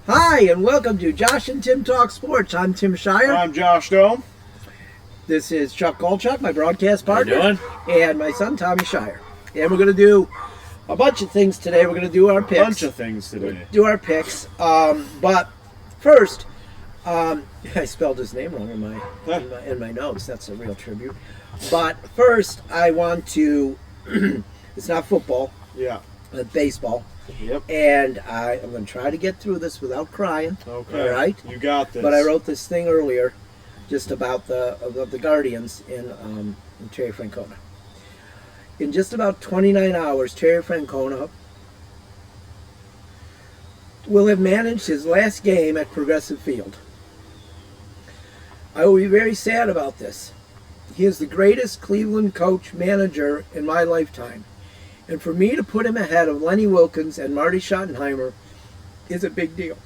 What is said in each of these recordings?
Hi, and welcome to Josh and Tim Talk Sports. I'm Tim Shire. I'm Josh Dome. This is Chuck Golchuk, my broadcast partner. How you doing? And my son, Tommy Shire. And we're going to do a bunch of things today. We're going to do our picks. Bunch of things today. Do our picks. But first, I spelled his name wrong in my notes. That's a real tribute. But first, I want to, it's not football. Yeah. It's baseball. Yep. And I'm going to try to get through this without crying. Okay. All right? You got this. But I wrote this thing earlier just about the Guardians in Terry Francona. In just about 29 hours, Terry Francona will have managed his last game at Progressive Field. I will be very sad about this. He is the greatest Cleveland coach manager in my lifetime. And for me to put him ahead of Lenny Wilkens and Marty Schottenheimer is a big deal.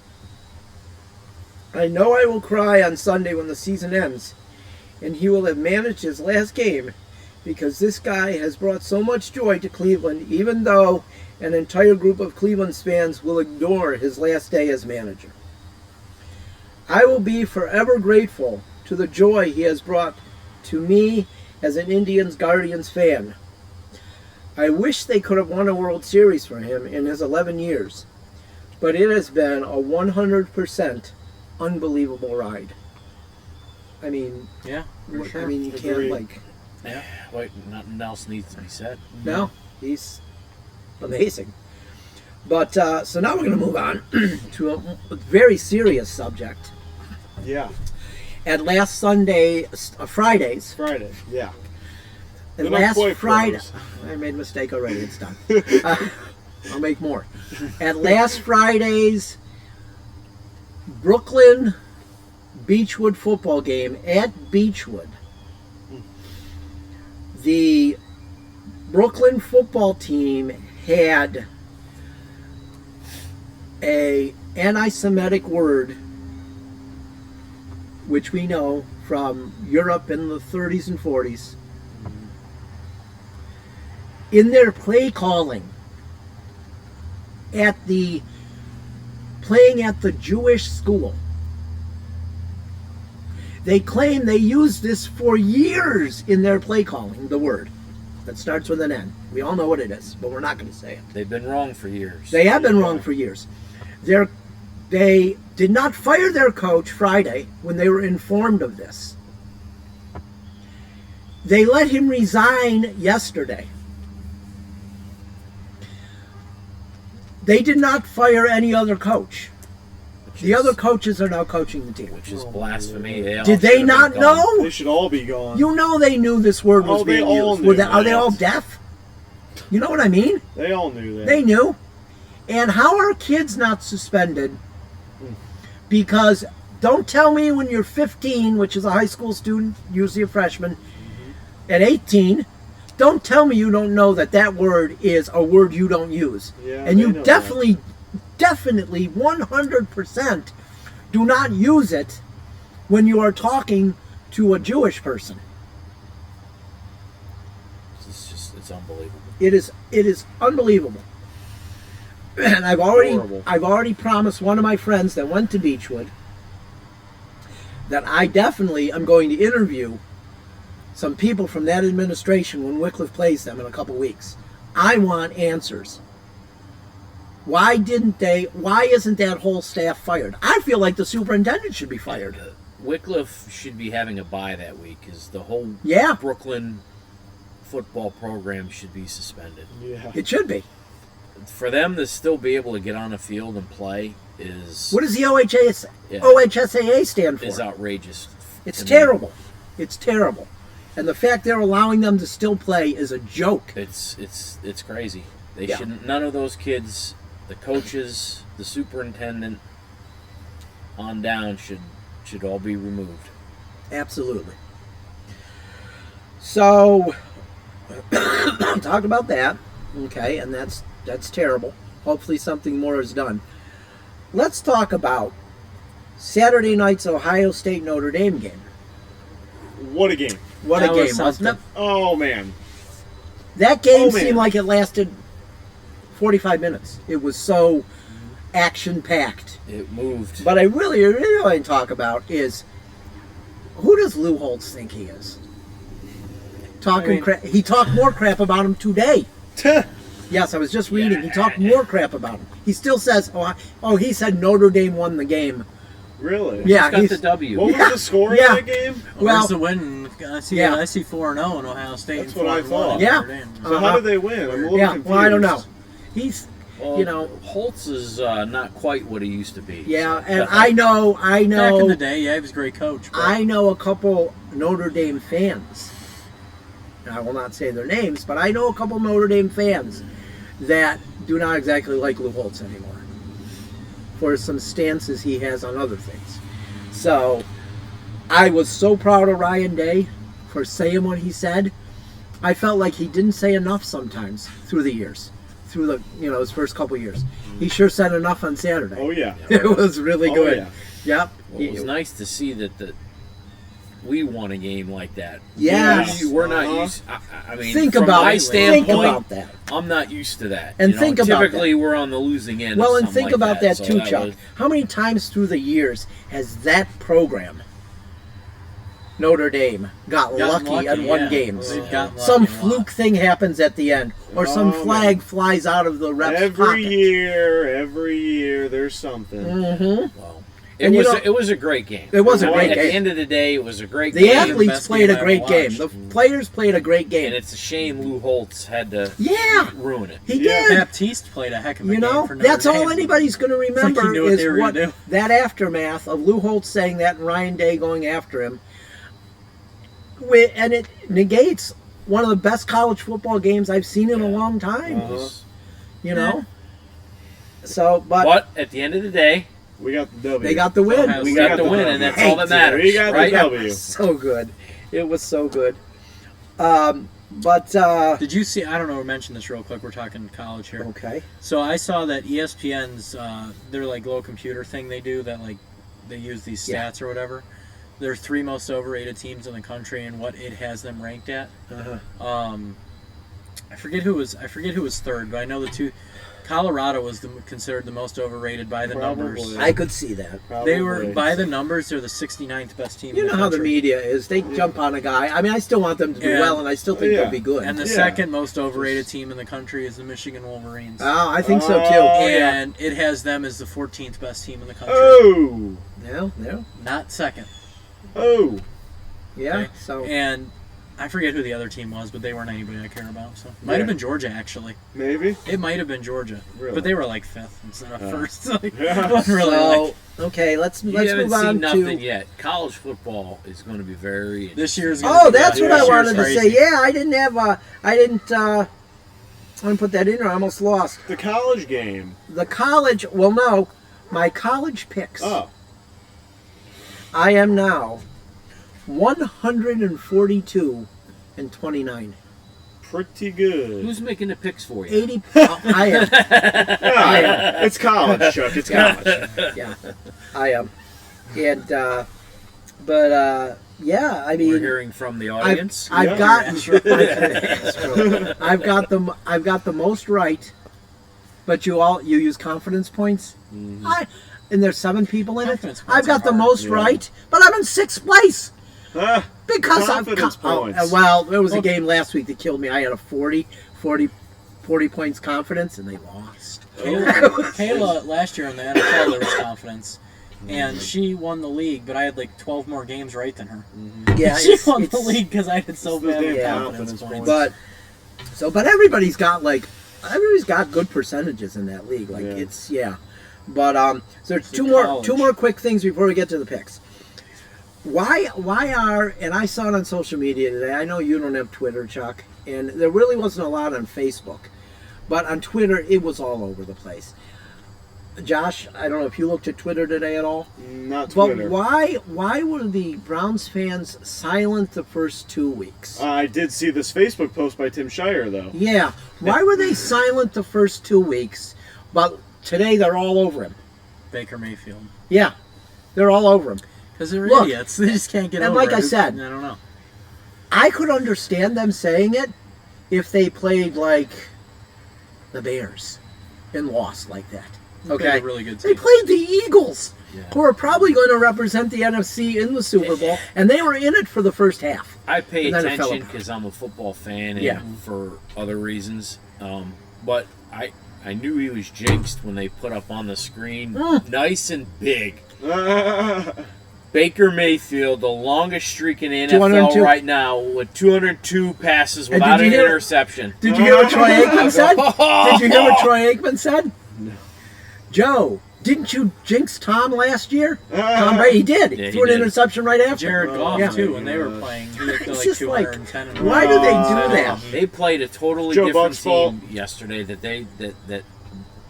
I know I will cry on Sunday when the season ends, and he will have managed his last game because this guy has brought so much joy to Cleveland, even though an entire group of Cleveland's fans will ignore his last day as manager. I will be forever grateful to the joy he has brought to me as an Indians Guardians fan. I wish they could have won a World Series for him in his 11 years, but it has been a 100% unbelievable ride. I mean, Yeah, for sure. I mean, you Agreed. can't Yeah. Wait, nothing else needs to be said. no, he's amazing. But so now we're going to move on to a very serious subject. Yeah. At last Fridays, Friday. Yeah. and They're not last quite Friday, pros. I made a mistake already. It's done. I'll make more. At last Friday's Brooklyn Beechwood football game at Beechwood, the Brooklyn football team had a anti-Semitic word, which we know from Europe in the 30s and 40s, in their play calling playing at the Jewish school. They claim they used this for years in their play calling, the word that starts with an N. We all know what it is, but we're not going to say it. They've been wrong for years. They have been wrong for years. They did not fire their coach Friday when they were informed of this. They let him resign yesterday. They did not fire any other coach. The other coaches are now coaching the team. Which is blasphemy. Did they not know? They should all be gone. You know they knew this word was they being all used. knew Are they that. all deaf? You know what I mean? They all knew that. They knew. And how are kids not suspended? Because don't tell me when you're 15, which is a high school student, usually a freshman, at 18, don't tell me you don't know that word is a word you don't use. Yeah, And they you know definitely 100% do not use it when you are talking to a Jewish person. It's unbelievable. It is unbelievable. And I've already promised one of my friends that went to Beechwood that I definitely am going to interview some people from that administration when Wycliffe plays them in a couple weeks. I want answers. Why isn't that whole staff fired? I feel like the superintendent should be fired. Wycliffe should be having a bye that week because the whole Brooklyn football program should be suspended. Yeah. It should be. For them to still be able to get on the field and play is... What does the OHSAA stand for? Is outrageous. It's terrible. It's terrible. And the fact they're allowing them to still play is a joke. It's crazy. They shouldn't. None of those kids, the coaches, the superintendent, on down should all be removed. Absolutely. So, talk about that. Okay, and that's terrible. Hopefully something more is done. Let's talk about Saturday night's Ohio State Notre Dame game. What a game. What a game, wasn't it? Oh, man. That game seemed like it lasted 45 minutes. It was so action-packed. It moved. But I really want to talk about is, who does Lou Holtz think he is? Talking crap. He talked more crap about him today. Yes, I was just reading. He talked more crap about him. He still says, he said Notre Dame won the game. Really? Yeah, He's got the W. What was the score of that game? Where's the win? I see 4-0 in Ohio State. That's what I thought. Yeah. So how did they win? I'm a little confused. Well, I don't know. He's, Holtz is not quite what he used to be. Yeah, so. and I know. Back in the day, he was a great coach. But I know a couple Notre Dame fans. I will not say their names, but I know a couple Notre Dame fans that do not exactly like Lou Holtz anymore for some stances he has on other things. So I was so proud of Ryan Day for saying what he said. I felt like he didn't say enough sometimes through the years, through the his first couple years. He sure said enough on Saturday. Oh yeah, it was really good. Yeah. Yep. Well, it was nice to see that we won a game like that. Yes. We're not used. I mean, Think from about my it. standpoint, Think about that. I'm not used to that. And think about typically that. we're on the losing end. Well, of and something think like about that so too, Chuck. How many times through the years has that program, Notre Dame, got lucky and won games? Some fluke thing happens at the end, or some flag flies out of the ref's pocket. Every year, there's something. Mm-hmm. Well, it was a great game. It was a great At game. the end of the day, it was a great The game. athletes played a great game. The players played a great game. And it's a shame Lou Holtz had to ruin it. He did. Baptiste played a heck of a game for Notre that's all Dame. anybody's going to remember he knew what they were is gonna do. that aftermath of Lou Holtz saying that and Ryan Day going after him. And it negates one of the best college football games I've seen in a long time. So, but at the end of the day, we got the W. They got the win. We got the win, and that's all that matters. We got the W. So good. It was so good. But did you see? I don't know. Mention this real quick. We're talking college here. Okay. So I saw that ESPN's their little computer thing they do that they use these stats or whatever. They're 3 most overrated teams in the country and what it has them ranked at. I forget who was third, but I know the two. Colorado was considered the most overrated by the numbers. I could see that. They were by the numbers. They're the 69th best team. You in know the how the country. media is. They jump on a guy. I mean, I still want them to do well, and I still think they'll be good. And the second most overrated team in the country is the Michigan Wolverines. Oh, I think so too. And it has them as the 14th best team in the country. Oh. No. Not second. Oh. Yeah. Okay. So. And I forget who the other team was, but they weren't anybody I care about. So might have been Georgia actually. Maybe. It might have been Georgia, really? But they were like 5th instead of 1st. So okay, let's you move haven't on seen nothing to yet. College football is going to be very this year's. That's what I wanted to say. Yeah, I didn't put that in there. I almost lost the college game. The college. Well, no, my college picks. Oh. I am now 142-29. Pretty good. Who's making the picks for you? 80. I am. I am. It's college, Chuck. It's college. Yeah, I am. And but yeah, I mean, we're hearing from the audience. I've got the most right. But you use confidence points. Mm-hmm. And there's 7 people in it. I've got the most right, but I'm in 6th place. Because confidence points. Well, there was a game last week that killed me. I had a 40 points confidence, and they lost. Kayla last year in the NFL, there was confidence. And she won the league, but I had like 12 more games right than her. Mm-hmm. Yeah, she won the league because I had so bad with confidence points. But everybody's got good percentages in that league. But so there's two more quick things before we get to the picks. Why are, and I saw it on social media today. I know you don't have Twitter, Chuck, and there really wasn't a lot on Facebook, but on Twitter it was all over the place. Josh, I don't know if you looked at Twitter today at all. Not Twitter. But why were the Browns fans silent the first 2 weeks? I did see this Facebook post by Tim Shire, though. Yeah. Why were they silent the first 2 weeks, but today they're all over him? Baker Mayfield. Yeah. They're all over him. Because they're idiots. They just can't get over it. And like I said, I don't know. I could understand them saying it if they played like the Bears and lost like that. They played Okay, a really good they team. played the Eagles, Yeah. who are probably going to represent the NFC in the Super Bowl, and they were in it for the first half. I pay And then it fell attention apart. because I'm a football fan and Yeah. for other reasons. But I knew he was jinxed when they put up on the screen, nice and big, Baker Mayfield, the longest streak in the NFL 202. right now, with 202 passes And without did an you hear- interception. Did you hear what Troy Aikman said? Did you hear what Troy Aikman said? No. Joe, didn't you jinx Tom last year? Tom Brady did. Yeah, he Threw an did. interception right after. Jared Goff, Yeah. too, when they were playing. He looked It's like just like, 210. and why do they do that? They played a totally Joe different Bucs' fault. team yesterday that they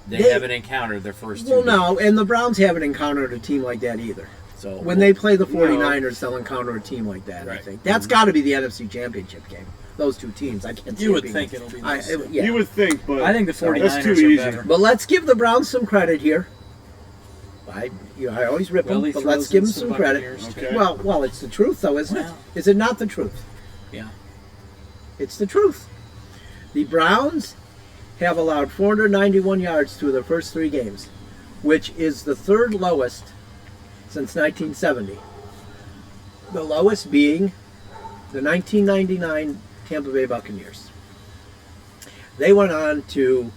They- haven't encountered their first two. Well, games. no, and the Browns haven't encountered a team like that either. So When they play the 49ers, they'll encounter a team like that, I Right. think. That's got to be the NFC Championship game. Those two teams. I can't see You it would being- think it'll be I- those two. yeah. You would think, but I think the that's 49ers too are easy. better. But let's give the Browns some credit here. I always rip them, Willie but throws let's give in them some credit. Buccaneers, too. Okay. Well, it's the truth, though, isn't Well. it? Is it not the truth? Yeah. It's the truth. The Browns have allowed 491 yards through their first three games, which is the third lowest since 1970. The lowest being the 1999 Tampa Bay Buccaneers. They went on to,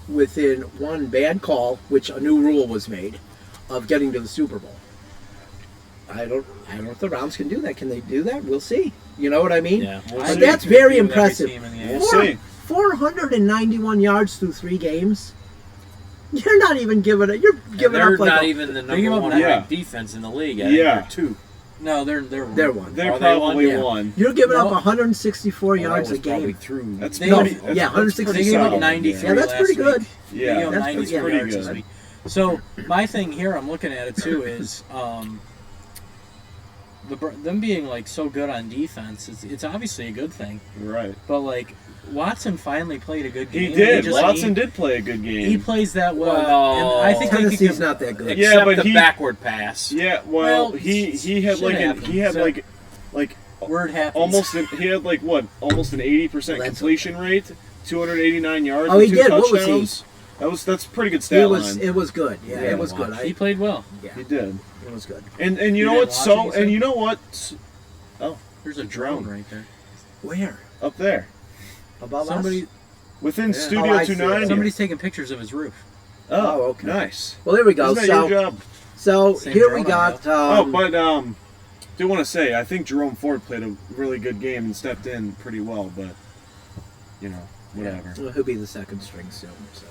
within one bad call, which a new rule was made, of getting to the Super Bowl. I don't know if the Browns can do that. Can they do that? We'll see. You know what I mean? Yeah, we'll But see. that's very With every impressive. team in the We'll AFC. see. 491 yards through three games. You're not even giving it. You're And giving they're up like not a, even the give number up one nine. ranked defense in the league. I Yeah. think they're two. No, they're they're one. They Are they probably one? Yeah. won. You're giving up No. 164 Well, that yards was a probably game. through. That's No, pretty. yeah, that's 160 They gave up solid. 93 Yeah, that's last pretty good. week. They Yeah. gave up That's 93 pretty yards good. this week. So my thing here, I'm looking at it too, is them being like so good on defense. It's obviously a good thing, Right. but like Watson finally played a good game. He did. just- Watson did play a good game. He plays that well, Well, and I think they could Tennessee's give, not that good. Yeah, Except but the he- backward pass. Yeah, well, Well, he had shit like happens. he had So- like word happens. he had like what almost an 80% Well, that's completion rate, 289 yards. Oh, and he two did. What was he? touchdowns. That's a pretty good stat line. It was good. Yeah, Yeah, it was watch. good. He played well. He did. It was good. And you You know didn't what? watch So it, you said? and you know what? There's a drone right there. Where? Up there, Above Somebody, us? within Oh, Studio I see. 290. somebody's taking pictures of his roof. Oh, okay. Nice. Well, there we go. Isn't that your So, job? Same here we drone I got. Do want to say I think Jerome Ford played a really good game and stepped in pretty well, but whatever. Well, he'll be the second string soon. So,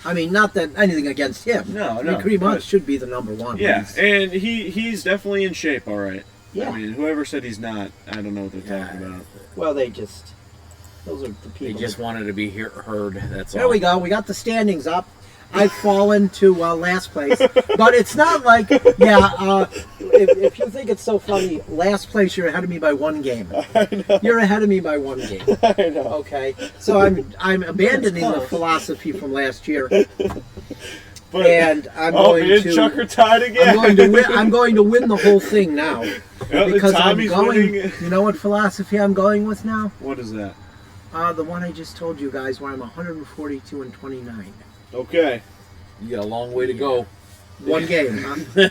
I mean, not that anything against him. No, I no, mean, pretty much but- should be the number one. Yeah, He's- and he's definitely in shape, all right. Yeah. I mean, whoever said he's not, I don't know what they're talking about. Well, those are the They people. just wanted to be heard. That's all. There we go. We got the standings up. I've fallen to last place, but it's not like if you think it's so funny, last place you're ahead of me by one game. You're ahead of me by one game. I know. Okay, so I'm abandoning the philosophy from last year, But, and I'm oh, going me and to. Chuck are tied again. I'm going to win the whole thing now Yeah, because Tommy's I'm going. winning. You know what philosophy I'm going with now? What is that? The one I just told you guys, where I'm 142 and 29. Okay. You got a long way to go. One game, huh? One game.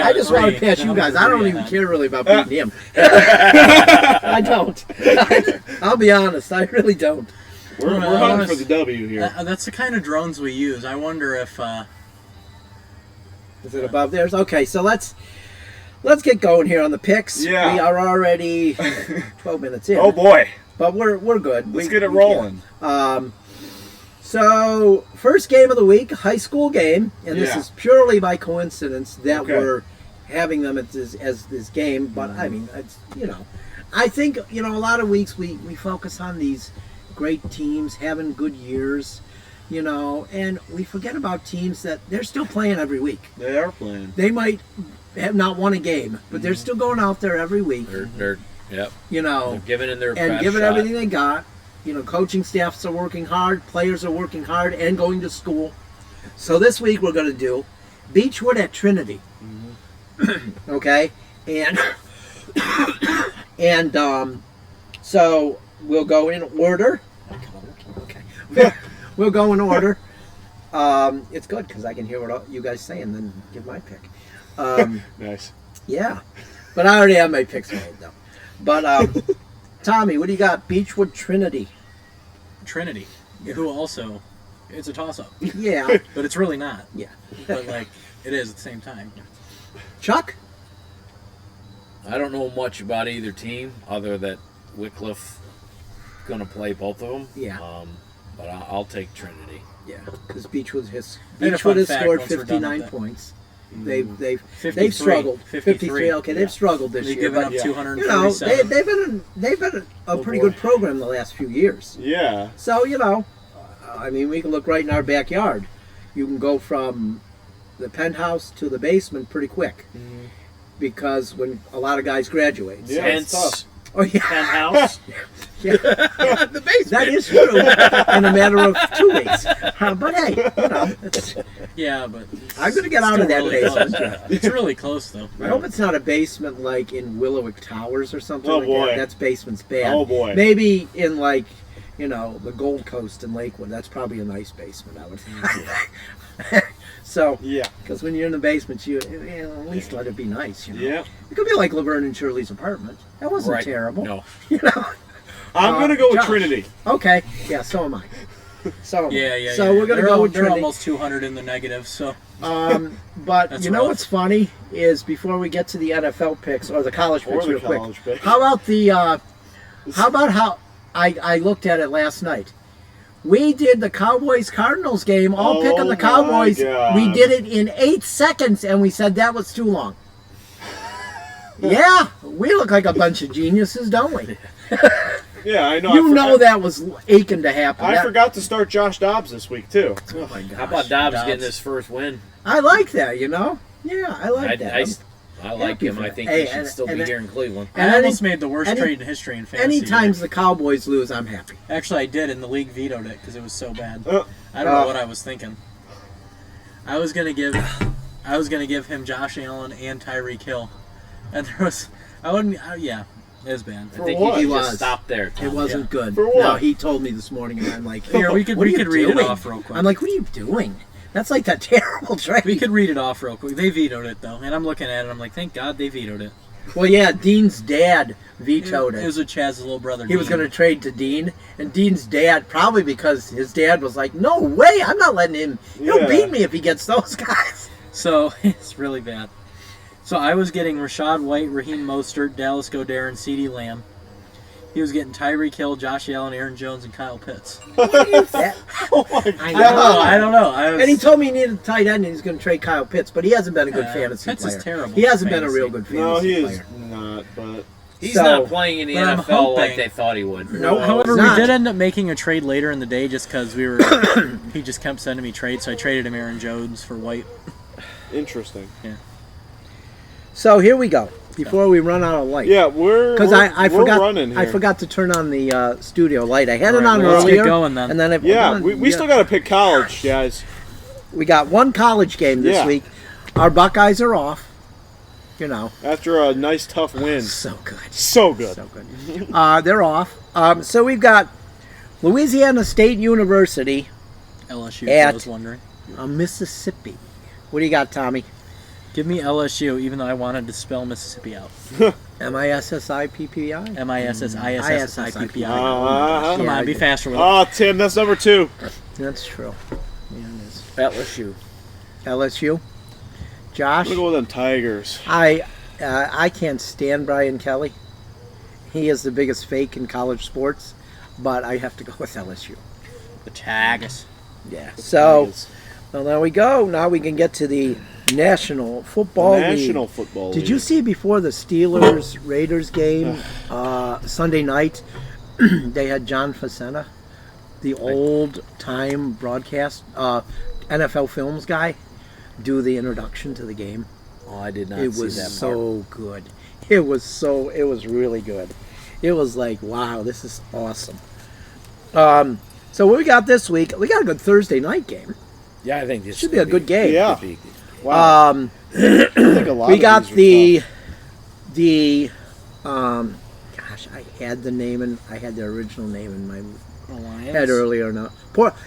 I just want to pass you guys. I don't even care really about beating him. I don't. I'll be honest. I really don't. We're Well, hunting honest- for the W here. That's the kind of drones we use. I wonder if Is it above theirs? Okay, so let's get going here on the picks. Yeah. We are already 12 minutes in. Oh boy. But we're good. Let's get it rolling. So first game of the week, high school game, and this Yeah. is purely by coincidence that Okay. we're having them as this game. But I mean, it's I think a lot of weeks we focus on these great teams having good years, and we forget about teams that they're still playing every week. They are playing. They might have not won a game, but they're still going out there every week. They're They're giving in their And best giving shot. everything they got. Coaching staffs are working hard, players are working hard, and going to school. So this week we're going to do Beechwood at Trinity. Okay, and so we'll go in order. Okay, we'll go in order. It's good because I can hear what all you guys say and then give my pick. Nice. Yeah, but I already have my picks made though. But Tommy, what do you got? Beechwood Trinity. Trinity, who also, it's a toss-up, Yeah, but it's really not. yeah. But like, it is at the same time. Chuck? I don't know much about either team other that Wycliffe going to play both of them. Yeah. But I'll take Trinity. Yeah, because Beechwood has And a fun fact, scored once we're done with 59 that. points. They've 53. struggled. 53. Okay, Yeah. they've struggled this They've year, given but up you know 247. they've been a Oh, pretty boy. good program the last few years. Yeah. So I mean, we can look right in our backyard. You can go from the penthouse to the basement pretty quick because when a lot of guys graduate. Yeah, it's Hence, tough. Oh yeah, penthouse. yeah. The basement. That is true. In a matter of 2 weeks. But hey, it's, Yeah, but I'm going to get out of that still really basement. close. It's really close though. I hope it's not a basement like in Willowick Towers or something Oh, like boy. that. That's basement's bad. Oh, boy. Maybe in like, the Gold Coast in Lakewood. That's probably a nice basement, I would think. So, Yeah. because when you're in the basement, you at least let it be nice. Yeah. It could be like Laverne and Shirley's apartment. That wasn't Right. terrible. No. I'm going to go with Josh. Trinity. Okay. Yeah. So am I. So am I. Yeah. So we're gonna go with They're Trinity. almost 200 in the negative. So But That's you know rough. what's funny is before we get to the NFL picks or the college Or picks the real quick. college picks. How about how I looked at it last night? We did the Cowboys-Cardinals game, all Oh picking the my Cowboys. God. We did it in 8 seconds, and we said that was too long. Yeah, we look like a bunch of geniuses, don't we? Yeah, I know. You know that was aching to happen. I That- forgot to start Josh Dobbs this week, too. Oh my gosh. How about Dobbs Dobbs. getting his first win? I like that, Yeah, I like that. I like happy him. for I that. think Hey, he should and- still and- be here in Cleveland. And I any- almost made the worst any- trade in history in fantasy. Anytime the Cowboys lose, I'm happy. Actually, I did, and the league vetoed it because it was so bad. Uh, I don't know what I was thinking. I was gonna give him Josh Allen and Tyreek Hill, and there was yeah, it was bad. I think what? he He should was. just stop there. Tom. It wasn't good. For what? No, he told me this morning, and I'm like, Here, we could what are you read it doing? off real quick. I'm like, what are you doing? That's like that terrible trade. We could read it off real quick. They vetoed it though, and I'm looking at it. I'm like, thank God they vetoed it. Well, yeah, Dean's dad vetoed It it. was with Chaz's little brother. He was Dean. going to trade to Dean, and Dean's dad, probably because his dad was like, no way, I'm not letting him. He'll Yeah. beat me if he gets those guys. So it's really bad. So I was getting Rashad White, Raheem Mostert, Dallas Goedert, and CeeDee Lamb. He was getting Tyreek Hill, Josh Allen, Aaron Jones, and Kyle Pitts. That- Oh, my I I don't know. I was, And he told me he needed a tight end, and he's going to trade Kyle Pitts, but he hasn't been a good fantasy Pitts player. is terrible. He hasn't been a fantasy. real good fantasy No, he is player. not, but... He's So- not playing in the But I'm NFL like hoping- they thought he would. No, However, he's we not. did end up making a trade later in the day just because we were. He just kept sending me trades, so I traded him Aaron Jones for White. Interesting. So here we go. Before we run out of light. Yeah, we're Because we're- I we're forgot running here. I forgot to turn on the studio light. I had it All right, on well, let's get earlier, going then. and then Yeah, we still got to pick college, guys. we got one college game this Yeah. week. Our Buckeyes are off. After a nice, tough win. So good, So good. so good. They're off. So we've got Louisiana State University, LSU, At- I was wondering. Mississippi. What do you got, Tommy? Give me LSU, even though I wanted to spell Mississippi out. Mississippi? MISSISSIPPI. Uh-huh. Come Yeah, on, be faster with it. Oh, Tim, that's number 2. That's true. Yeah, it is. LSU. LSU. Josh, I'm going to go with them Tigers. I can't stand Brian Kelly. He is the biggest fake in college sports, but I have to go with LSU. The Tigers. Yeah. So, Tigers. well, there we go. Now we can get to the National Football National League. Football Did League. you see before the Steelers-Raiders game Sunday night, they had John Facenda, the old-time broadcast NFL Films guy, do the introduction to the game? Oh, I did not It see was that part. so good. It was really good. It was like, wow, this is awesome. So what we got this week? We got a good Thursday night game. Yeah, I think this Should be a good game. Yeah. could be- Wow. I think a lot We of got these are the gosh, I had the original name in my head Alliance. earlier. No,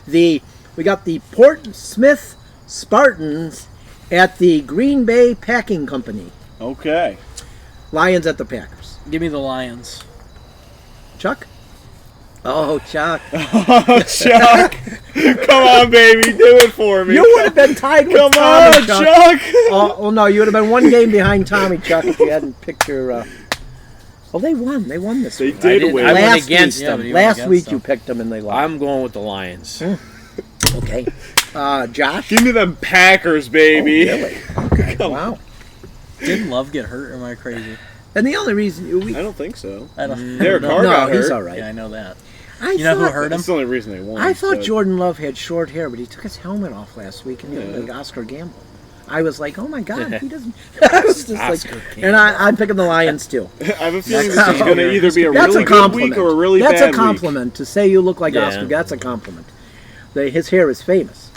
the We got the Port Smith Spartans at the Green Bay Packing Company. Okay. Lions at the Packers. Give me the Lions. Chuck? Oh, Chuck. Oh, Chuck. Come on, baby. Do it for me. You would have been tied with Come Tommy, on, Chuck. Chuck. Well, no, you would have been one game behind Tommy, Chuck, if you hadn't picked your... Well, they won. They won this They week. did win. I went Last against week, them. but you went Last against week them. you picked them and they lost. I'm going with the Lions. Okay. Josh? Give me them Packers, baby. Oh, really? Okay. Wow. Didn't Love get hurt? Or am I crazy? And the only reason... I don't think so. I don't Derek know. Carr got No, he's hurt. all right. Yeah, I know that. I You know who thought- hurt him? That's the only reason they won. I thought but- Jordan Love had short hair, but he took his helmet off last week and he looked Yeah. like Oscar Gamble. I was like, oh my God, he doesn't... I was just Oscar like... Gamble. And I'm picking the Lions, too. I have a feeling this That's is going to either be a That's really a good compliment. week or a really That's bad a compliment. To say you look like Yeah. Oscar, that's a compliment. His hair is famous.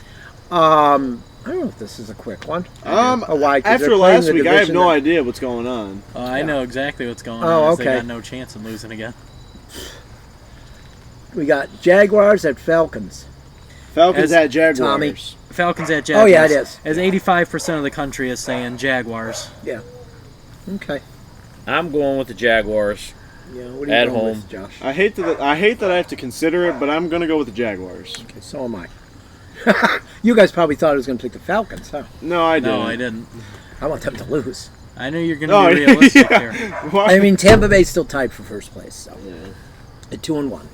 I don't know if this is a quick one. week. Oh, why? 'Cause After they're playing last the week, I have division no that- idea what's going on. I know exactly what's going Oh, on. is They okay. got no chance of losing again. We got Jaguars at Falcons. Falcons As at Jaguars. Tommy. Falcons at Jaguars. Oh, yeah, it is. As 85% of the country is saying Jaguars. Yeah. Okay. I'm going with the Jaguars. Yeah. What are you At going home. with, Josh? I hate that I have to consider it, but I'm going to go with the Jaguars. Okay, so am I. You guys probably thought I was going to pick the Falcons, huh? No, I didn't. No, I didn't. I want them to lose. I knew you're going Oh, to be realistic yeah. here. Why? I mean, Tampa Bay's still tied for first place, so at 2-1.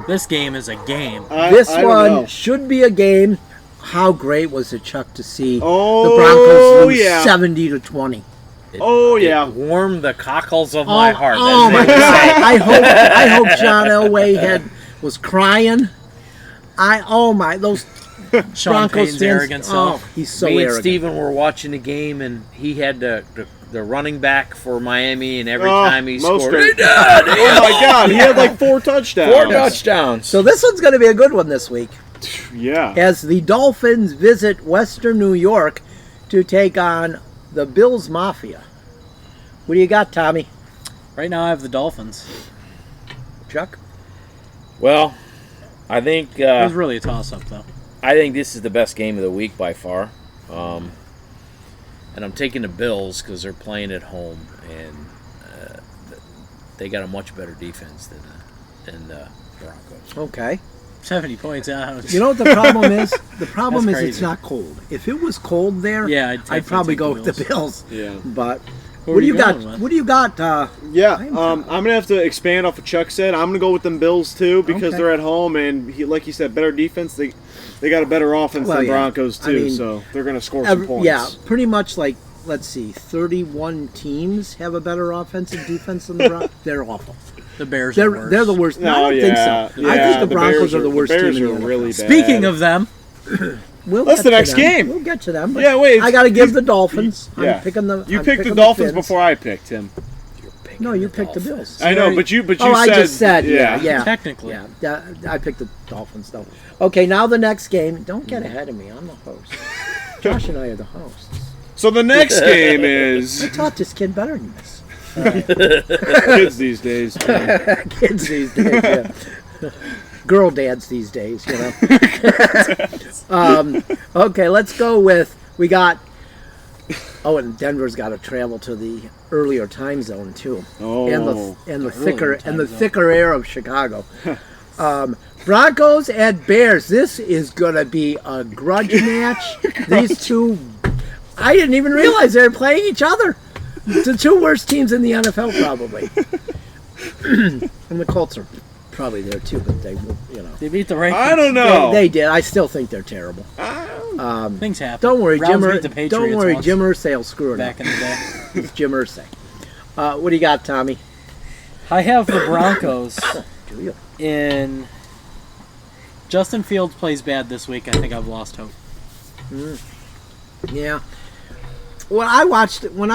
This game is a game. This I don't one know. should be a game. How great was it, Chuck, to see Oh, the Broncos lose yeah. 70-20? Oh, yeah. It warmed the cockles of my heart. Oh as my they God! say. I hope John Elway was crying. Those Sean Broncos Payton's fans. arrogant self. Oh, he's so Me and arrogant. Steven were watching the game, and he had the running back for Miami, and every Oh, time he Mostert. scored, Oh, my God. He had like 4 touchdowns. 4 touchdowns. So this one's going to be a good one this week, Yeah. as the Dolphins visit Western New York to take on the Bills Mafia. What do you got, Tommy? Right now I have the Dolphins. Chuck? Well, I think It was really a toss-up, though. I think this is the best game of the week by far. And I'm taking the Bills because they're playing at home, and they got a much better defense than the Broncos. Okay. 70 points out. You know what the problem is? The problem That's is it's crazy. not cold. If it was cold there, Yeah, I'd definitely probably take go the with the Bills. Yeah. But Who what are do you you got? going with? What do you got? Yeah, I'm I'm going to have to expand off what Chuck said. I'm going to go with them Bills, too, because Okay. they're at home, and like you said, better defense. They got a better offense Well, than yeah. Broncos, too, I mean, so they're going to score some points. Yeah, pretty much like, let's see, 31 teams have a better offensive defense than the Broncos. They're awful. The Bears are worse. They're the worst. No, I No, don't yeah, think so. I yeah, think the Broncos Bears are the worst Bears team in are the really NFL. bad. Speaking of them, We'll That's get the to next them. game. We'll get to them. but Yeah, wait, I got to give the Dolphins. Yeah. I'm picking the. You I'm picked picking the Dolphins Fins. before I picked him. No, you picked the Bills. I know, but you said... I just said, yeah. technically. Yeah, I picked the Dolphins, though. Okay, now the next game. Don't get ahead of me. I'm the host. Josh and I are the hosts. So the next game is... I taught this kid better than this. Kids these days. man. Kids these days, yeah. Girl dads these days, you know. Okay, let's go with, we got, and Denver's got to travel to the earlier time zone too. Oh. And the thicker time zone. thicker air of Chicago. Broncos at Bears. This is gonna be a grudge match. These two, I didn't even realize they were playing each other. The two worst teams in the NFL, probably. And the Colts are probably there too, but they, you know, They beat the Ravens. I don't know. they did. I still think they're terrible. Things happen. Don't worry, Browns Jim. beat the Patriots Don't worry, once Jim Irsay will screw it back up. in the day. It's Jim Irsay. What do you got, Tommy? I have the Broncos Do you? in. Justin Fields plays bad this week. I think I've lost hope. Yeah. Well, I watched when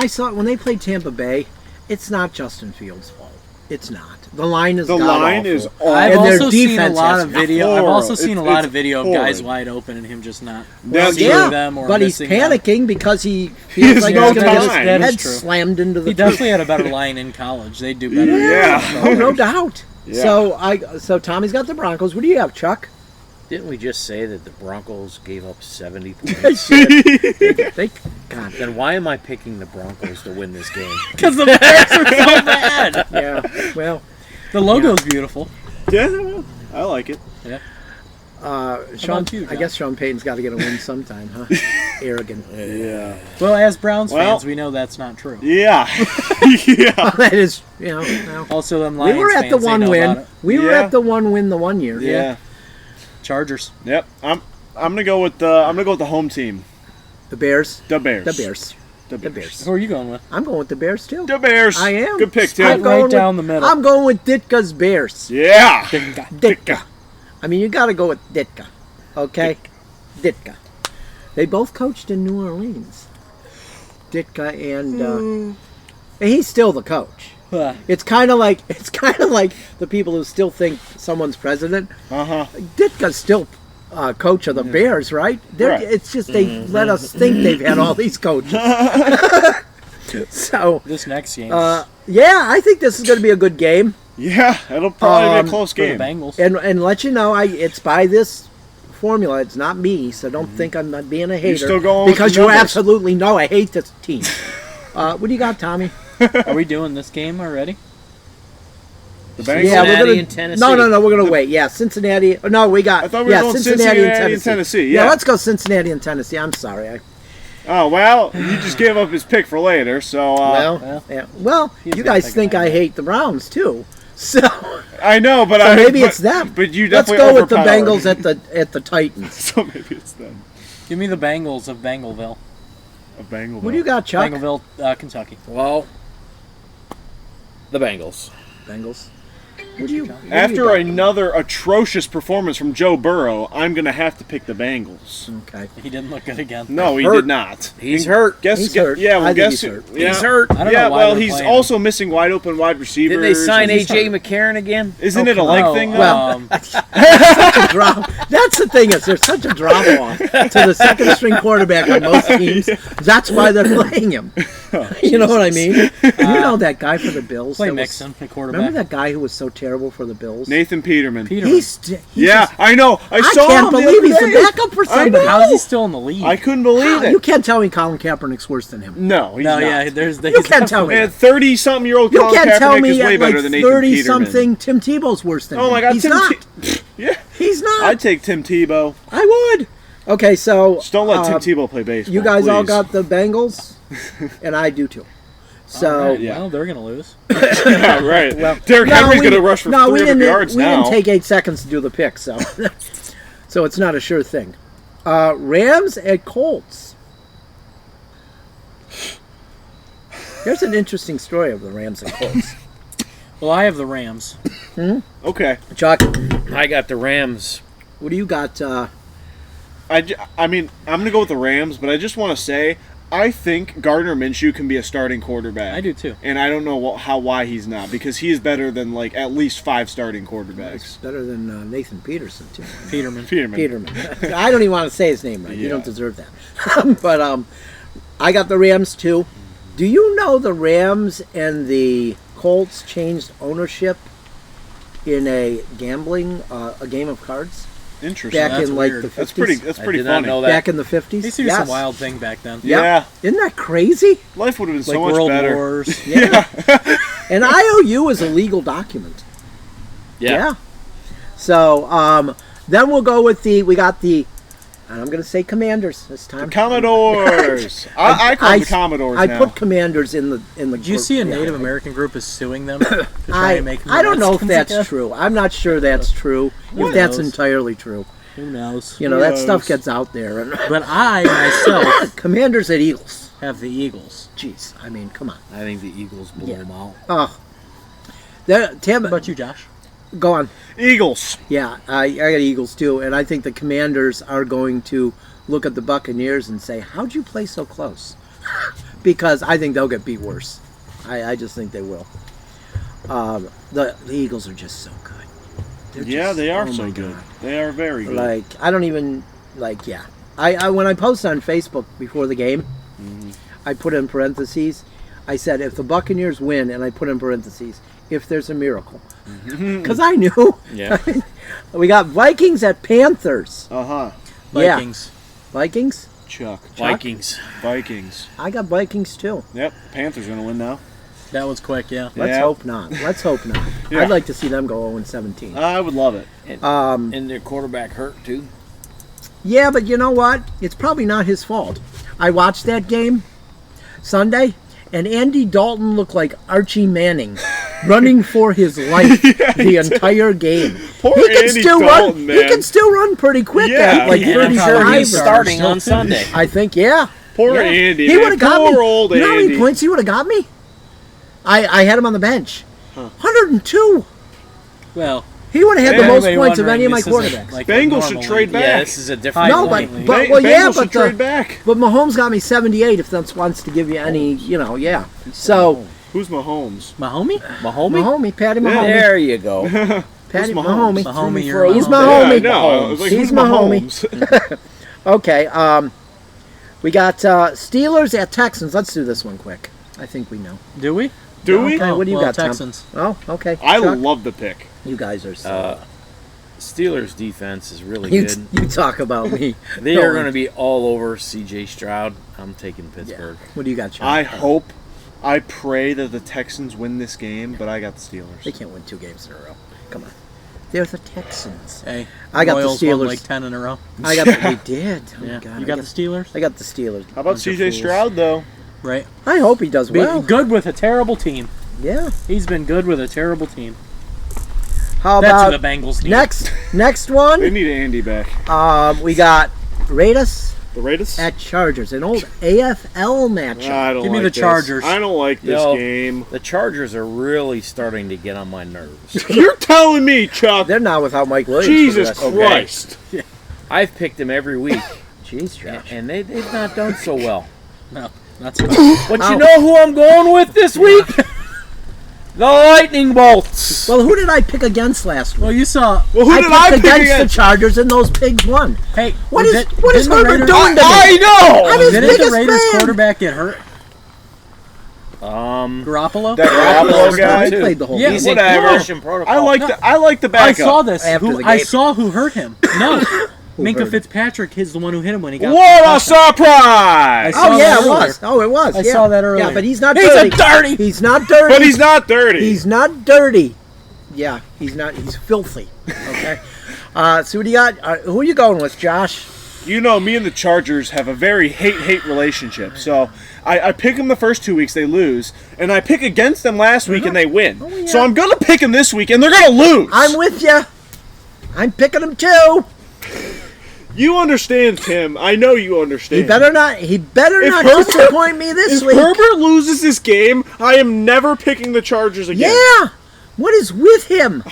they played Tampa Bay. It's not Justin Fields' fault. It's not. The line is The line is awful. I've And their also seen a defense lot has of video. I've horrible. also seen a lot of It's video of guys horrid. wide open and him just not That's seeing true. Yeah, them or but he's missing them. panicking because he He feels has like no he's going to get his time. That is head true. slammed into the. He definitely had a better line in college. They do better. Yeah. Oh, no doubt. Yeah. So Tommy's got the Broncos. What do you have, Chuck? Didn't we just say that the Broncos gave up 70 points? God, Then why am I picking the Broncos to win this game? Because the Bears are so bad. yeah. Well, The logo's beautiful. Yeah, I like it. Yeah. Sean, about you, I John? guess Sean Payton's got to get a win sometime, huh? Arrogant. Yeah. Well, as Browns Well- fans, we know that's not true. Yeah. Yeah. That is, well. Also, them We Lions were at fans, the they one know win. about it. We were Yeah. at the 1 win the 1 year. Yeah. Chargers. Yep. I'm gonna go with the home team. The Bears. The Bears. The Bears. The The Bears. Bears. Who are you going with? I'm going with the Bears too. The Bears. I am. Good pick, I'm Tim. going Right down the middle. I'm going with Ditka's Bears. Yeah. Ditka. I mean, you got to go with Ditka. Okay? Ditka. They both coached in New Orleans. Ditka and he's still the coach. It's kind of like the people who still think someone's president. Ditka's still coach of the Bears, right? Right. It's just they let us think they've had all these coaches. So, This next game yeah, I think this is going to be a good game. Yeah. It'll probably be a close for the game. Bengals. And let you know, it's by this formula. It's not me, so don't think I'm not being a hater. still going with because the you numbers. absolutely know I hate this team. What do you got, Tommy? Are we doing this game already? The Bengals. Yeah, we're Cincinnati gonna. and Tennessee. No, we're gonna wait. Yeah, Cincinnati. No, we got. I thought we were going Cincinnati and Tennessee, yeah. let's go Cincinnati and Tennessee. I'm sorry. Oh well, you just gave up his pick for later, so Well, He's you gonna guys pick think a I bad hate the Browns too. So I know, but maybe it's them. But you let's definitely go with the overpowered. Bengals at the Titans. So maybe it's them. Give me the Bengals of Bengalville. A Bengal. What do you got, Chuck? Bengalville, Kentucky. Well, the Bengals. Bengals. What do you? what do you After got? another atrocious performance from Joe Burrow, I'm gonna have to pick the Bengals. Okay. He didn't look good again. No, he Hurt. did not. He's hurt. Guess, He's gu- hurt. Yeah, I well, think guess he's who- hurt. Yeah. He's hurt. I don't Yeah, know why well, they're he's playing also missing wide open wide receivers. Did they sign and- A.J. McCarron again? Isn't it a leg thing? though? Well, Such a drop. That's the thing is there's such a drop off to the second string quarterback on most teams. That's why they're playing him. You know what I mean? You know that guy for the Bills. Play that was- Mixon, the quarterback. Remember that guy who was so terrible for the Bills? Nathan Peterman. He's Yeah, I know. I I saw can't him the believe other he's the day. backup for I somebody. know. How is he still in the league? I couldn't believe it. You can't tell me Colin Kaepernick's worse than him. No, he's no, not. yeah, there's the. You can't tell me. And 30-something-year-old You Colin can't tell Kaepernick is me way at better like than Nathan Peterman. 30-something Tim Tebow's worse than him. Oh my God, He's Tim not. Yeah, He's not. I'd take Tim Tebow. I would. Okay, so Just don't let Tim Tebow play baseball. you guys all please. got the Bengals, and I do too. So Yeah. Well, they're gonna lose. Yeah, right. Well, Derrick no, Henry's we going to didn't- rush for no, 300 yards we now. didn't take 8 seconds to do the pick, so so it's not a sure thing. Rams at Colts. There's an interesting story of the Rams and Colts. Well, I have the Rams. Okay. Chuck, I got the Rams. what do you got? I mean, I'm going to go with the Rams, but I just want to say, I think Gardner Minshew can be a starting quarterback. I do too. And I don't know why he's not, because he is better than like at least 5 starting quarterbacks. Better than Nathan Peterson too. Peterman. Peterman. I don't even want to say his name right. You Yeah. don't deserve that. But I got the Rams too. Do you know the Rams and the Colts changed ownership in a gambling a game of cards Interesting. back That's in like weird. the 50s? That's pretty I did not funny. know that. Back in the 50s. They see some wild thing back then. Yeah. Isn't that crazy? Life would have been so Like much World better. Wars. Yeah. An IOU is a legal document. Yeah. So then we'll go with we got the, and I'm going to say Commanders this time. Commodores. I call them the Commodores I now. put Commanders in the. Did you see a Native yeah. American group is suing them to try and make them I don't know if Redskins that's again? true. I'm not sure that's true. Who If that's knows? entirely true, Who knows? you know Who that stuff knows? gets out there. And But I myself Commanders at Eagles. have the Eagles. Jeez, I mean, come on. I think the Eagles blow Yeah. them out. Oh, Tim, What about you, Josh? go on. Eagles. Yeah, I got Eagles too, and I think the Commanders are going to look at the Buccaneers and say, "How'd you play so close?" Because I think they'll get beat worse. I just think they will. The Eagles are just so good. They're Yeah, just- they are oh so my good. God. They are very good. Like I don't even like. Yeah, I when I posted on Facebook before the game, I put in parentheses. I said if the Buccaneers win, and I put in parentheses if there's a miracle, because I knew Yeah. We got Vikings at Panthers. Uh-huh. Vikings. Vikings? Chuck. Vikings. Vikings. I got Vikings too. Yep. Panthers going to win now. That was quick, yeah. Let's Yeah. hope not. Let's hope not. Yeah. I'd like to see them go 0-17. I would love it. And their quarterback hurt, too. Yeah, but you know what? It's probably not his fault. I watched that game Sunday, and Andy Dalton looked like Archie Manning, running for his life the entire game. Poor He can Andy still Dalton, run. man. He can still run pretty quick Yeah. at like And 35. I'm sure he's or- starting on Sunday. I think, yeah. Poor Yeah. Andy. He man. would have got me. Poor old You know how Andy. many points he would have got me? I had him on the bench. 102. Well, He would have had the Yeah. most anybody points of wondering, any of my this isn't quarterbacks. like Bengals a should normal trade league. back. Yeah, this is a different. No, High but point but league. well, yeah, Bengals should but trade back. but Mahomes got me 78. If that wants to give you any, yeah. So Who's Mahomes? Mahomie? Patty Mahomes, There you go. Patty Who's Mahomes. Mahomie, you're Frozen. He's Mahomes. Mahomie. Yeah, no, I was like, He's who's Mahomie. Mahomes? Okay, we got Steelers at Texans. Let's do this one quick. I think we know. Do we? Do we? Okay, what do you well, got, Tom? Texans. Oh, okay. I Chuck? love the pick. You guys are so. Steelers defense is really You, good. you talk about me. They No. are going to be all over C.J. Stroud. I'm taking Pittsburgh. What do you got, Chuck? I pray that the Texans win this game, but I got the Steelers. They can't win 2 games in a row. Come on. They're the Texans. Hey, I got the Royals Steelers. won like 10 in a row. I got the, we did. Oh my Yeah. God, You I got the Steelers? I got the Steelers. How about Bunch of C.J. fools. Stroud, though? Right. I hope he does Be well. good with a terrible team. Yeah. He's been good with a terrible team. How That's about what the Bengals need. next They one? need Andy back. We got Raiders The Raiders? at Chargers, an old AFL matchup. I don't Give me like the this. Chargers. I don't like this Yo. game. The Chargers are really starting to get on my nerves. You're telling me, Chuck. They're not without Mike Williams. Jesus for the rest Christ. I've picked them every week, of the- Jeez, Josh. and they've not done so well. No, that's good. But Ow. you know who I'm going with this week? The Lightning Bolts. Well, who did I pick against last Well, week? you saw. Well, who did I picked pick against against? the Chargers, and those pigs won. Hey, What is didn't the Herbert Raiders- doing to me? I know. I'm his Didn't the biggest Raiders fan. quarterback get hurt? That Garoppolo? Garoppolo guy? He played the whole Yeah, game. He's Whatever. in concussion protocol. I like the I backup. saw this. After the I game. saw who hurt him. No, Minka hurt him? Fitzpatrick is the one who hit him when he got. What a concussion. surprise! saw Oh yeah, that it earlier. was. Oh, it was. I yeah. saw that earlier. Yeah, but he's not He's dirty. a dirty. He's not dirty. But he's not dirty. He's not dirty. Yeah, he's not. He's filthy. Okay. So what do you got? Who are you going with, Josh? You know, me and the Chargers have a very hate-hate relationship. So I pick them the first 2 weeks, they lose. And I pick against them last week, and they win. Oh, yeah. So I'm going to pick them this week, and they're going to lose. I'm with you. I'm picking him too. You understand, Tim. I know you understand. He better not. He better If not Herbert- disappoint me this If week. Herbert loses this game, I am never picking the Chargers again. Yeah. What is with him?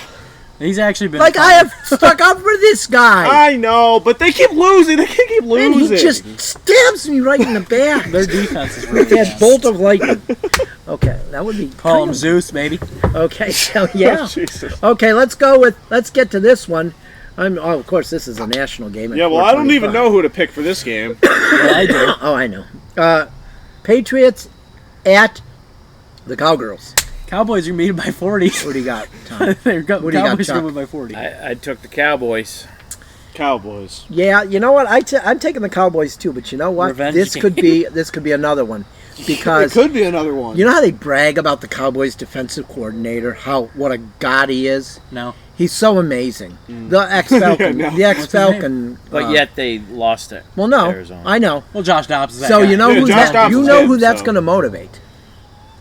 He's actually been Like I have stuck up for this guy, I know, but they keep losing. They can't keep and losing. he just stabs me right in the back Their defense is with really that bolt of lightning. Okay, that would be. Call him Zeus, baby. Okay, so yeah. Jesus. Okay, let's get to this one. Of course, this is a national game. at Yeah, well, I don't even 4:25. know who to pick for this game. Well, I do. Oh, I know. Patriots at the Cowgirls. Cowboys are beat by 40. What do you got, Tom? They're What do you got, Cowboys Chuck? are win by 40. I took the Cowboys. Cowboys. Yeah, you know what? I'm taking the Cowboys too, but you know what? Revenge This game. could be another one It because could be another one. you know how they brag about the Cowboys defensive coordinator, what a god he is. No. He's so amazing. The ex-Falcon, Yeah, no. the ex-Falcon. But yet they lost it. well, no, Arizona. I know. Well, Josh Dobbs is that So guy. you know Yeah, who Josh that, Dobbs you is know him, who that's so. going to motivate.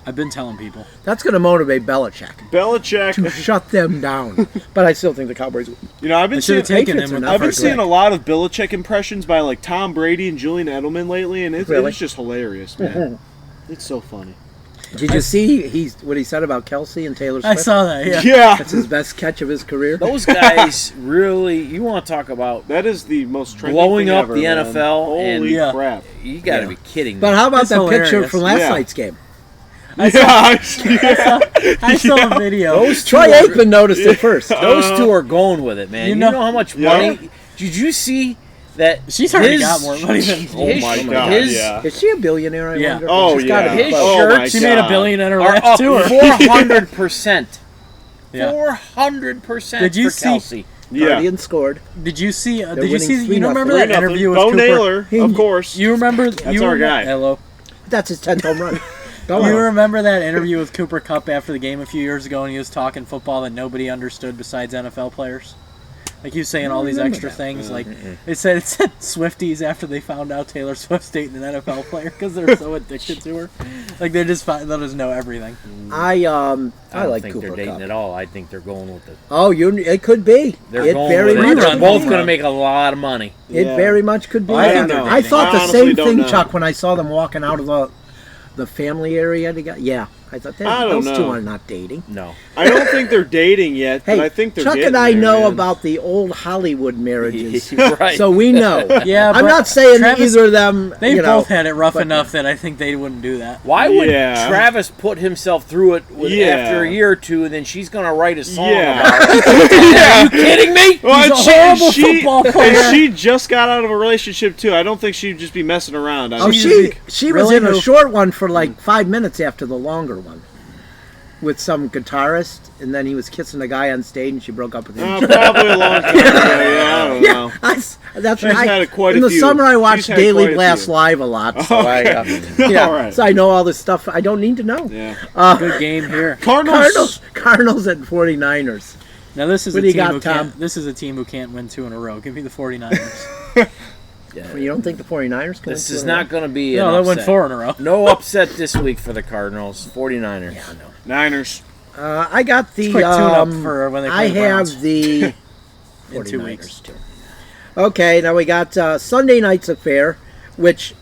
I've been telling people. That's going to motivate Belichick to Belichick. shut them down. But I still think the Cowboys. You know, I've been They should seeing have taken Patriots him are with not the I've been first seeing pick. a lot of Belichick impressions by like Tom Brady and Julian Edelman lately, and Really? it's just hilarious, man. It's so funny. Did you see what he said about Kelsey and Taylor Swift? I saw that, yeah. Yeah, That's his best catch of his career. Those guys really, you want to talk about, that is the most trending Blowing thing up ever, the man. NFL Holy and- Yeah. crap! you got to Yeah. be kidding me. But how about That's that picture hilarious. from last Yeah. night's game? I saw the video. Those two Troy are, Aikman noticed it first. those two are going with it, man. You You know- know how much Yeah. money? Did you see that? She's already his- got more money than Oh my God, his yeah. Is she a billionaire? I Yeah. wonder. Oh She's gotta yeah. be His close. Oh shirt, my She made a God. billion at her are last up tour. 400%. Yeah. 400% Did you for see- Kelsey. Yeah. Guardians scored. Did you see? Did you winning see? You 3-0. remember that interview with Bo Cooper? Naylor, of course. You remember? That's our guy. Hello. That's his 10th home run. Go You on. remember that interview with Cooper Kupp after the game a few years ago, and he was talking football that nobody understood besides NFL players? Like he was saying all these remember extra that. things. Like it said Swifties after they found out Taylor Swift's dating an NFL player because they're so addicted to her. Like they'll just know everything. I don't like think Cooper they're dating Kupp. at all. I think they're going with it. Oh, it could be. They're It going very with it. much They're could both be. going to make a lot of money. It Yeah. very much could be. I think they're I dating. thought the I honestly same don't thing, know. Chuck, when I saw them walking out of the family area together. Yeah, I thought I don't those two know. are not dating. No. I don't think they're dating yet, Hey, but I think they're Chuck getting and I there, know man. about the old Hollywood marriages, Right. so we know. Yeah, I'm but not saying Travis- either of them. They you know, both had it rough but- enough that I think they wouldn't do that. Why would Yeah. Travis put himself through it Yeah. after a year or two, and then she's going to write a song Yeah. about it? Are you kidding me? Well, He's a horrible football player. and she just got out of a relationship too. I don't think she'd just be messing around. I Oh, think she was Really? in a Who? short one for like 5 minutes after the longer one, with some guitarist, and then he was kissing a guy on stage, and she broke up with him. probably a long time ago. Yeah, I don't know. That's She's right. had quite in a the few. summer, I She's watched had Daily quite a Blast few. Live a lot, so All right. so I know all this stuff I don't need to know. Yeah. Good game here. Cardinals and 49ers. Now this is What a do you team got, who Tom? can't. This is a team who can't win 2 in a row. Give me the 49ers. You don't think the 49ers can This win is two in a not going to be No, an they won upset. 4 in a row. No upset this week for the Cardinals. 49ers. Yeah, no. Niners. I got the. Quick tune-up for when they play I the Browns. have the In 2 49ers weeks. too. Okay, now we got Sunday night's affair, which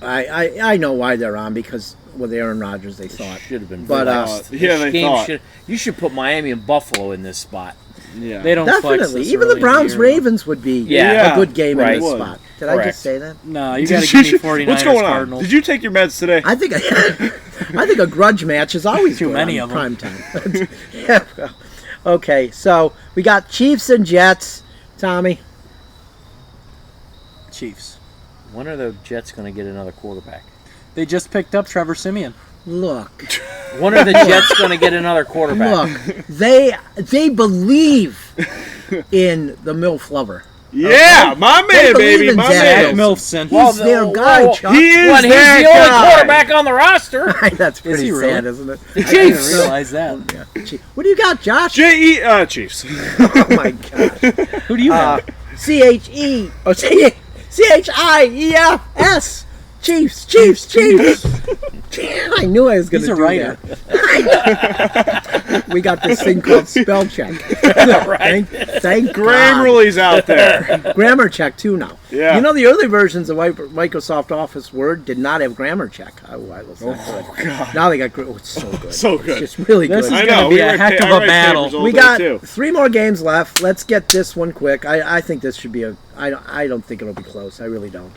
I know why they're on, because with Aaron Rodgers they thought. Should have been. But, fixed. yeah, This they game thought. you should put Miami and Buffalo in this spot. Yeah. They don't flex Definitely, this even the early in the Browns year, Ravens would be Yeah. a good game Right. in this Would. spot. Did I Correct. just say that? No, you got to give me 49ers What's going on? Cardinals. Did you take your meds today? I think I think a grudge match is always Too good many on of 'em. prime time. Yeah, well, okay, so we got Chiefs and Jets. Tommy, Chiefs. When are the Jets going to get another quarterback? They just picked up Trevor Siemian. look, When are the Jets going to get another quarterback? look. They believe in the MILF lover. Yeah, my man, believe baby, in my Zach man. Wilson. Milfson. He's their guy, Chuck. He is When he's that the only guy. quarterback on the roster. That's pretty he really? sad, isn't it? I didn't realize that. What do you got, Josh? Chiefs. Oh my God. Who do you have? CHE or CHIEFS. Chiefs. I knew I was going He's to a do writer. that. We got this thing called spell check. Right. Thank God. Grammarly's out there. Grammar check too now. Yeah. You know the early versions of Microsoft Office Word did not have grammar check. Oh, was not good. God. Now they got. Oh, it's so good. So good. It's just really This good. is I gonna know. be we a write heck pa- of I a write battle. papers all We day, got too. 3 more games left. Let's get this one quick. I think this should be a. I don't think it'll be close. I really don't.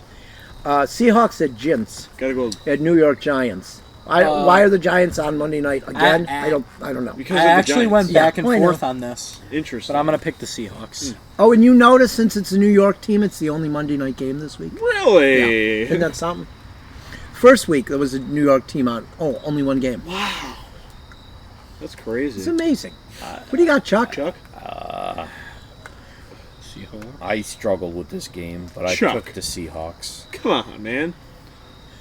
Seahawks at Gents Gotta go at New York Giants. Why are the Giants on Monday night again? I don't know. because I of the actually Giants. went back and I know. forth on this, Interesting. but I'm going to pick the Seahawks. Oh, and you notice since it's a New York team, it's the only Monday night game this week. Really? Isn't that something? First week there was a New York team on. Oh, only one game. That's crazy. It's amazing. What do you got, Chuck? Chuck? I struggled with this game, but I Chuck. took the Seahawks. Come on, man.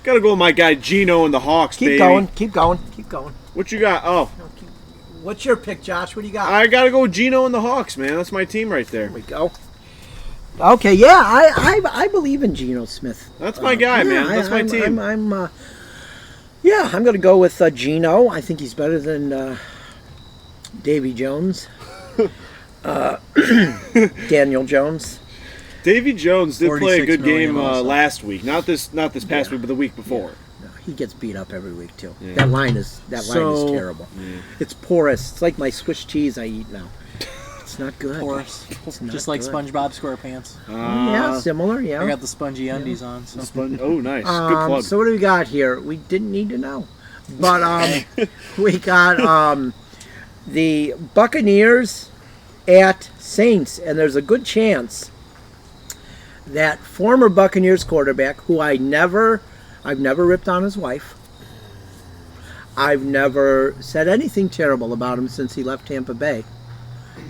Gotta go with my guy Gino and the Hawks, Keep baby. going. Keep going. Keep going. What you got? Oh, What's your pick, Josh? What do you got? I gotta go with Gino and the Hawks, man. That's my team right there. There we go. Okay, yeah, I believe in Geno Smith. That's my guy, man. That's my team. I'm going to go with Geno. I think he's better than Davy Jones. Daniel Jones. Davy Jones did play a 46 good million game also. last week. Not this past week, but the week before. No, he gets beat up every week too. Yeah. That line is terrible. Yeah. It's porous. It's like my Swiss cheese I eat now. It's not good. Porous. It's not Just like good. SpongeBob SquarePants. Yeah, similar. Yeah. I got the spongy undies on. So. Oh, nice. Good plug. So what do we got here? We didn't need to know, but we got the Buccaneers at Saints, and there's a good chance that former Buccaneers quarterback, who I've never ripped on his wife. I've never said anything terrible about him since he left Tampa Bay.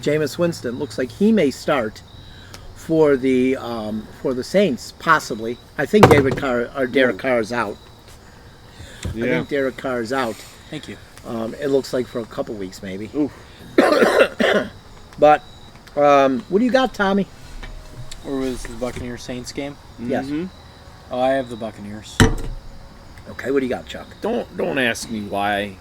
Jameis Winston looks like he may start for the Saints, possibly. I think Derek Carr is out. I think Derek Carr is out. Thank you. It looks like for a couple weeks, maybe. Oof. But what do you got, Tommy? Or was the Buccaneers Saints game? Yes. Oh, I have the Buccaneers. Okay, what do you got, Chuck? Don't ask me why.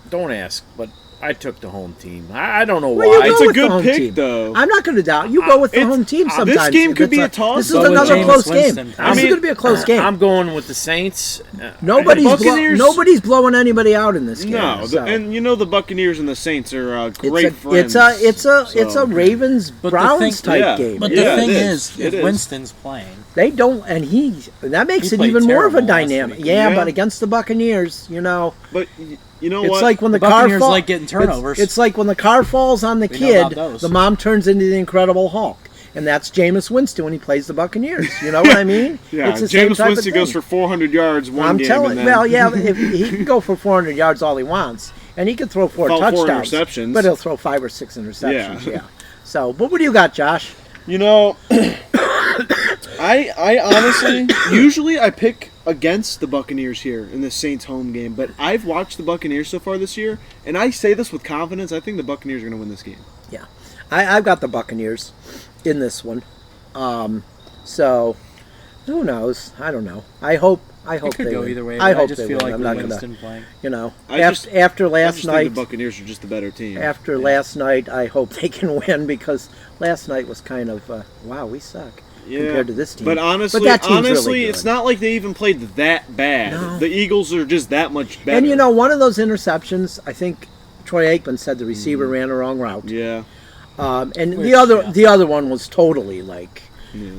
Don't ask, but I took the home team. I don't know Well, why. you It's go a with the good home pick, team. though. I'm not going to doubt. You go with the home team sometimes. This game If could it's be a toss. This is So with another Jameis close game. Winston, This I is mean, going to be a close game. I'm going with the Saints. Nobody's blowing anybody out in this game. No, so. and you know the Buccaneers and the Saints are great friends. It's a so. Ravens Browns type Yeah. game. But It the is. thing it is, is. It if is. Winston's playing, They don't, and that makes He it played even more of a terrible last dynamic. week. Yeah, Yeah. but against the Buccaneers, But you know it's what? like when the, The car Buccaneers falls. like getting turnovers. It's like when the car falls on the We know about kid, those. the mom turns into the Incredible Hulk. And that's Jameis Winston when he plays the Buccaneers. You know what I mean? yeah, It's the same Jameis type of Winston goes thing. for 400 yards one I'm game. telling. and then, Well, yeah, if he can go for 400 yards all he wants, and he can throw four Four touchdowns. interceptions. But he'll throw 5 or 6 interceptions. Yeah. Yeah. So, but what do you got, Josh? You know, I honestly, usually I pick against the Buccaneers here in the Saints home game, but I've watched the Buccaneers so far this year, and I say this with confidence. I think the Buccaneers are going to win this game. Yeah, I've got the Buccaneers in this one. So, who knows? I don't know. I hope it could they go win. either way. I but hope I just they feel win. like I'm with not gonna. Winston playing. You know, I after last just night. think the Buccaneers are just the better team. After last night, I hope they can win because last night was kind of wow, we suck compared to this team. But honestly, that team's really good. it's not like they even played that bad. No. The Eagles are just that much better. And you know, one of those interceptions, I think Troy Aikman said the receiver ran a wrong route. Yeah. And Which, the other one was totally like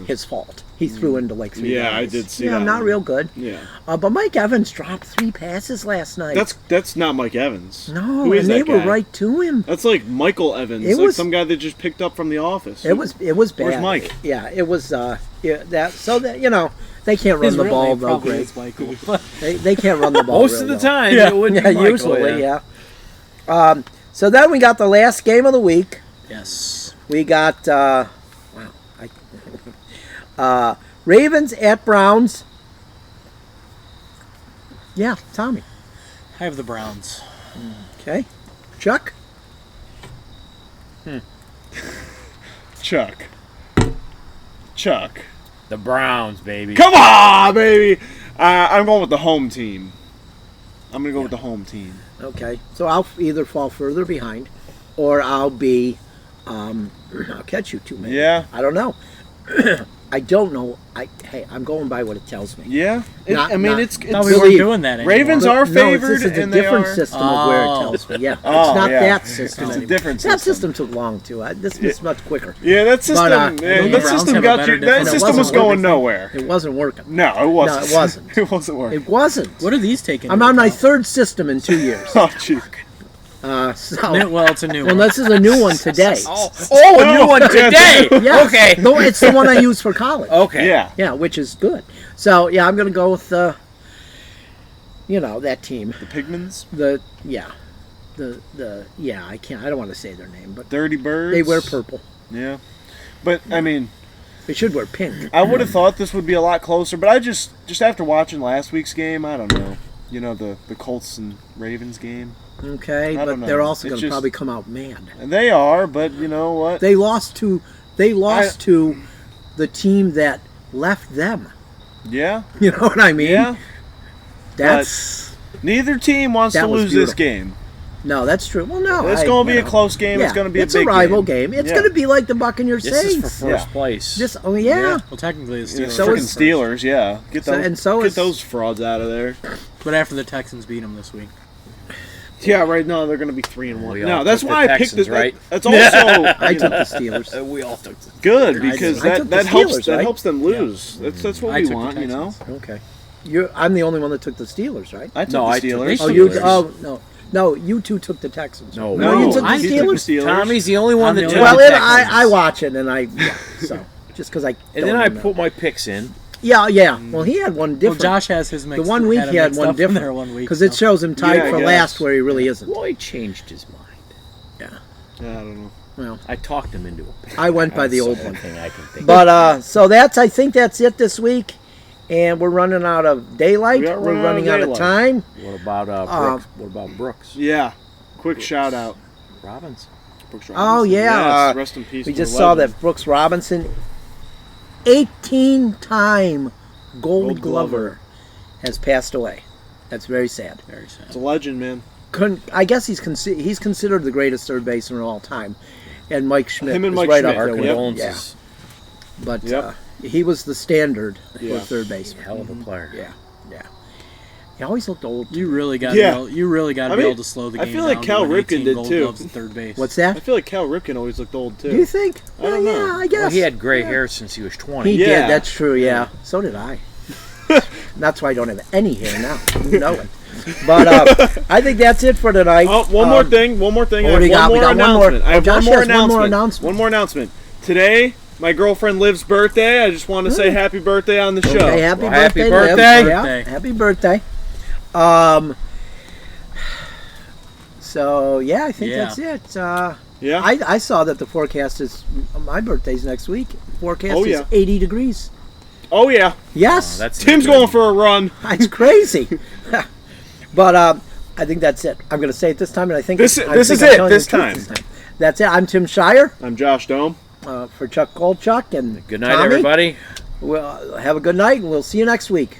his fault. He threw into like 3 Yeah, guys. I did see Yeah, that not one. real good. Yeah. But Mike Evans dropped 3 passes last night. That's not Mike Evans. no, Who is and they that were guy? right to him. That's like Michael Evans, It like was- some guy that just picked up from the office. It was bad. Where's Mike? Yeah, it was that. So that they can't run His the real ball name though probably great. is Michael. But They can't run the ball Most real of the well. time, Yeah. it would be Yeah, Michael, usually, yeah. So then we got the last game of the week. yes, We got Ravens at Browns. Yeah, Tommy. I have the Browns. Okay, Chuck. Chuck. The Browns, baby. Come on, baby. I'm going with the home team. I'm going to go with the home team. Okay, so I'll either fall further behind, or I'll be. I'll catch you 2 minutes. Yeah. I don't know. I don't know. I'm going by what it tells me. Yeah. Not- I mean, not- it's No, we Believe- weren't doing that anymore. Ravens But are no, favored, it's a and they different are. system of where it Oh. tells me. Yeah, Oh, it's not yeah. that system. It's a anymore. different That system. system took long too. This is much quicker. Yeah, that system. But, yeah, the that Browns system have a got better you. That defense. system It was wasn't going working. nowhere. It wasn't working. No, it wasn't. it wasn't. It wasn't working. It wasn't. What are these taking? I'm into on my account? 3rd system in 2 years. Oh, jeez. Well, it's a new Well, one. this is a new one today. Oh, a new one today. Yeah. Okay. No, it's the one I use for college. Okay. Yeah. Yeah, which is good. So yeah, I'm gonna go with that team. The Pigmans, I can't. I don't want to say their name, but Dirty Birds. they wear purple. Yeah. But I mean, They should wear pink. I would have thought this would be a lot closer, but I just after watching last week's game, I don't know. You know, the Colts and Ravens game. Okay, I but don't know. they're also It's going to just- probably come out mad. And they are, but you know what? They lost to the team that left them. Yeah. You know what I mean? Yeah. That's Neither team wants That to was lose this beautiful. game. No, that's true. Well, no, It's going to be a close game. It's going to be it's a big rival game. It's Yeah. going to be like the Buccaneers This is Saints. for first Yeah. place. Just oh yeah. Yeah. Well, technically, the Yeah, Steelers. So freaking is- Steelers, yeah. Get So- those, and so get is- those frauds out of there. But after the Texans beat them this week. Yeah, right now they're going to be 3-1. We all No, that's took why the I picked Texans, it. right? That's also I took the Steelers. We all took the good because I took the that helps Steelers, that right? helps them lose. That's what I we took the want, you know. Texans. Okay. I'm the only one that took the Steelers, right? I took No, the I took Steelers. the Oh, you? Steelers. Oh, no, you two took the Texans. No, you took the I Steelers. took the Steelers. Tommy's the only one I'm that the took only the Well, Texans. I watch it and so just because I. And then I put my picks in. Yeah. Well, he had one Well, different. Josh has his mixed. the one week had him he had mixed one up in different there one week because it so. shows him tied Yeah, I for guess. last where he really isn't. Lloyd changed his mind. Yeah, I don't know. Well, I talked him into it. I went by the That's old the one. thing I can think. But so I think that's it this week, and we're running out of daylight. We are We're running running out of out of daylight. time. What about Brooks? What about Brooks? Yeah, quick shout out. Robbins. Brooks Oh, Robinson. yeah, Yes, rest in peace. We to just the saw legend. that Brooks Robinson, 18-time Gold Gold Glover. Glover, has passed away. That's very sad. Very sad. It's a legend, man. I guess he's considered the greatest third baseman of all time, and Mike Schmidt Him and is Mike right Schmidt, up Our there with Yep. him. condolences. Yeah. But Yep. he was the standard Yeah. for third baseman. Hell of a player. Yeah. He always looked old. You really got Yeah. to you really got to I be mean, able to slow the I game feel like down to Cal win 18 Ripken did Gold too. Gloves at third base. What's I that? feel like Cal Ripken always looked old too. Do you think? I don't know. Yeah, I guess. Well, he had gray Yeah. hair since he was 20. He Yeah. did. That's true. Yeah. So did I. That's why I don't have any hair now. You know it. But I think that's it for tonight. Oh, one more thing. One more thing. what I have do you got? one We more got one more. announcement. I have Josh one more has one more announcement. announcement. One more announcement. Today, my girlfriend Liv's birthday. I just want to say happy birthday on the show. Okay, happy Well, birthday. happy Liv. birthday. Yeah, happy birthday. So yeah, I think Yeah. that's it. Yeah. I saw that the forecast is my birthday's next week. Forecast Oh, is yeah. 80 degrees. Oh yeah. Yes, That's Tim's good. going for a run. it's crazy. But I think that's it. I'm going to say it this time, and I think This I'm is telling it you this the truth time. That's it. I'm Tim Shire I'm Josh Dome. for Chuck Goldchuck and Good night, Tommy. everybody. Well, have a good night, and we'll see you next week.